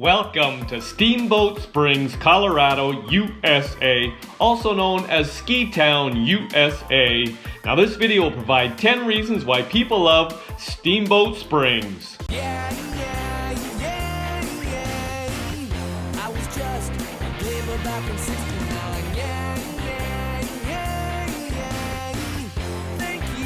Welcome to Steamboat Springs, Colorado, USA, also known as Ski Town, USA. Now this video will provide 10 reasons why people love Steamboat Springs. I was just a gamer back in 69. Thank you.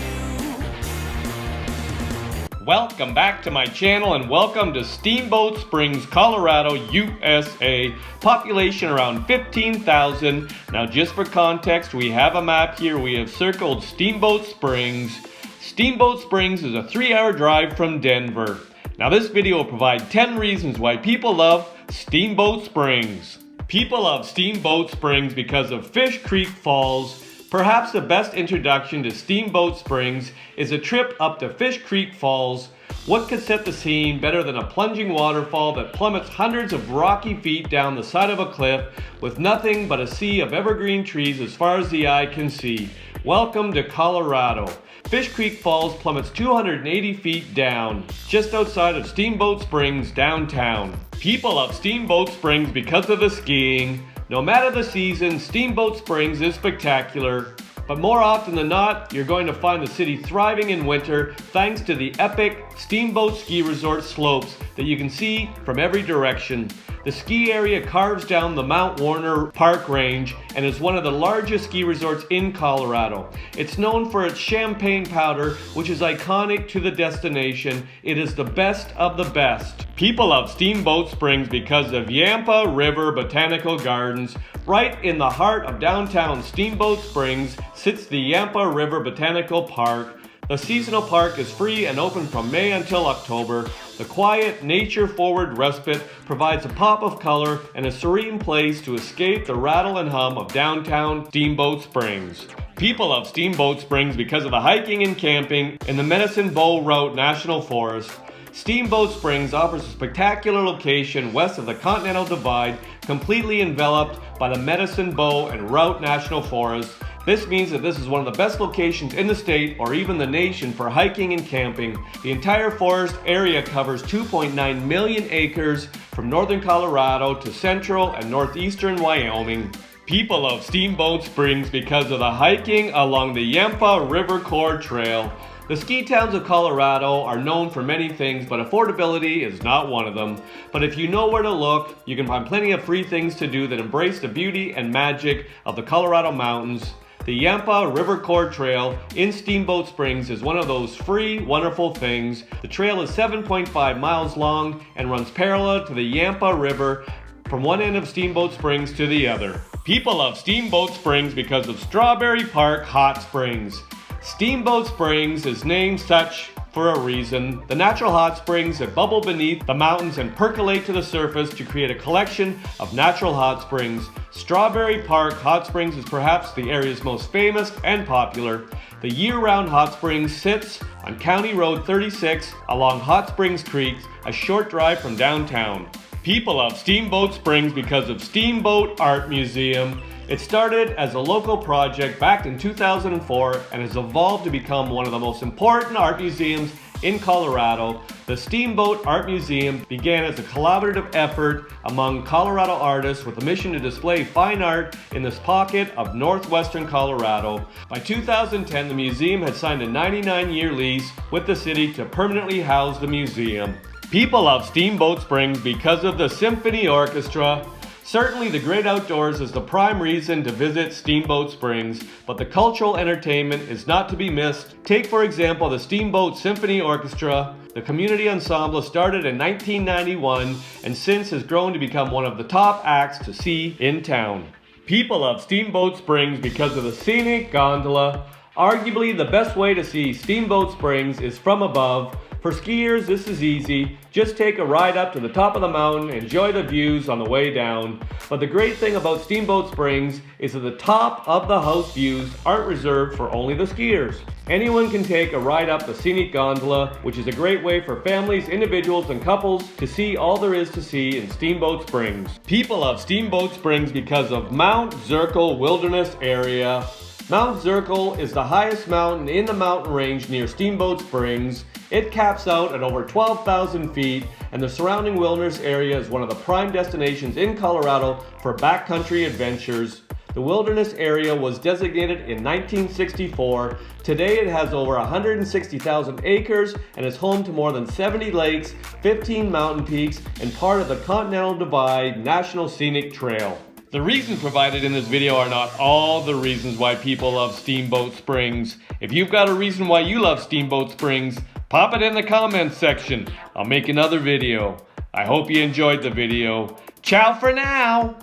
Welcome back to my channel and welcome to Steamboat Springs, Colorado, USA. Population around 15,000. Now just for context, we have a map here. We have circled Steamboat Springs. Steamboat Springs is a 3-hour drive from Denver. Now this video will provide 10 reasons why people love Steamboat Springs. People love Steamboat Springs because of Fish Creek Falls. Perhaps the best introduction to Steamboat Springs is a trip up to Fish Creek Falls. What could set the scene better than a plunging waterfall that plummets hundreds of rocky feet down the side of a cliff with nothing but a sea of evergreen trees as far as the eye can see? Welcome to Colorado. Fish Creek Falls plummets 280 feet down, just outside of Steamboat Springs downtown. People love Steamboat Springs because of the skiing. No matter the season, Steamboat Springs is spectacular. But more often than not, you're going to find the city thriving in winter thanks to the epic Steamboat Ski Resort slopes that you can see from every direction. The ski area carves down the Mount Werner Park Range and is one of the largest ski resorts in Colorado. It's known for its champagne powder, which is iconic to the destination. It is the best of the best. People love Steamboat Springs because of Yampa River Botanical Gardens. Right in the heart of downtown Steamboat Springs sits the Yampa River Botanical Park. The seasonal park is free and open from May until October. The quiet, nature-forward respite provides a pop of color and a serene place to escape the rattle and hum of downtown Steamboat Springs. People love Steamboat Springs because of the hiking and camping in the Medicine Bow-Routt National Forest. Steamboat Springs offers a spectacular location west of the Continental Divide, completely enveloped by the Medicine Bow and Routt National Forest. This means that this is one of the best locations in the state or even the nation for hiking and camping. The entire forest area covers 2.9 million acres from northern Colorado to central and northeastern Wyoming. People love Steamboat Springs because of the hiking along the Yampa River Core Trail. The ski towns of Colorado are known for many things, but affordability is not one of them. But if you know where to look, you can find plenty of free things to do that embrace the beauty and magic of the Colorado mountains. The Yampa River Core Trail in Steamboat Springs is one of those free, wonderful things. The trail is 7.5 miles long and runs parallel to the Yampa River from one end of Steamboat Springs to the other. People love Steamboat Springs because of Strawberry Park Hot Springs. Steamboat Springs is named such for a reason. The natural hot springs that bubble beneath the mountains and percolate to the surface to create a collection of natural hot springs. Strawberry Park Hot Springs is perhaps the area's most famous and popular. The year-round hot springs sits on County Road 36 along Hot Springs Creek, a short drive from downtown. People love Steamboat Springs because of Steamboat Art Museum. It started as a local project back in 2004 and has evolved to become one of the most important art museums in Colorado. The Steamboat Art Museum began as a collaborative effort among Colorado artists with a mission to display fine art in this pocket of northwestern Colorado. By 2010, the museum had signed a 99-year lease with the city to permanently house the museum. People love Steamboat Springs because of the Symphony Orchestra. Certainly the great outdoors is the prime reason to visit Steamboat Springs, but the cultural entertainment is not to be missed. Take for example the Steamboat Symphony Orchestra. The community ensemble started in 1991 and since has grown to become one of the top acts to see in town. People love Steamboat Springs because of the Scenic Gondola. Arguably the best way to see Steamboat Springs is from above. For skiers, this is easy. Just take a ride up to the top of the mountain, enjoy the views on the way down. But the great thing about Steamboat Springs is that the top of the house views aren't reserved for only the skiers. Anyone can take a ride up the Scenic Gondola, which is a great way for families, individuals, and couples to see all there is to see in Steamboat Springs. People love Steamboat Springs because of Mount Zirkel Wilderness Area. Mount Zirkel is the highest mountain in the mountain range near Steamboat Springs. It caps out at over 12,000 feet, and the surrounding wilderness area is one of the prime destinations in Colorado for backcountry adventures. The wilderness area was designated in 1964. Today it has over 160,000 acres and is home to more than 70 lakes, 15 mountain peaks, and part of the Continental Divide National Scenic Trail. The reasons provided in this video are not all the reasons why people love Steamboat Springs. If you've got a reason why you love Steamboat Springs, pop it in the comments section. I'll make another video. I hope you enjoyed the video. Ciao for now!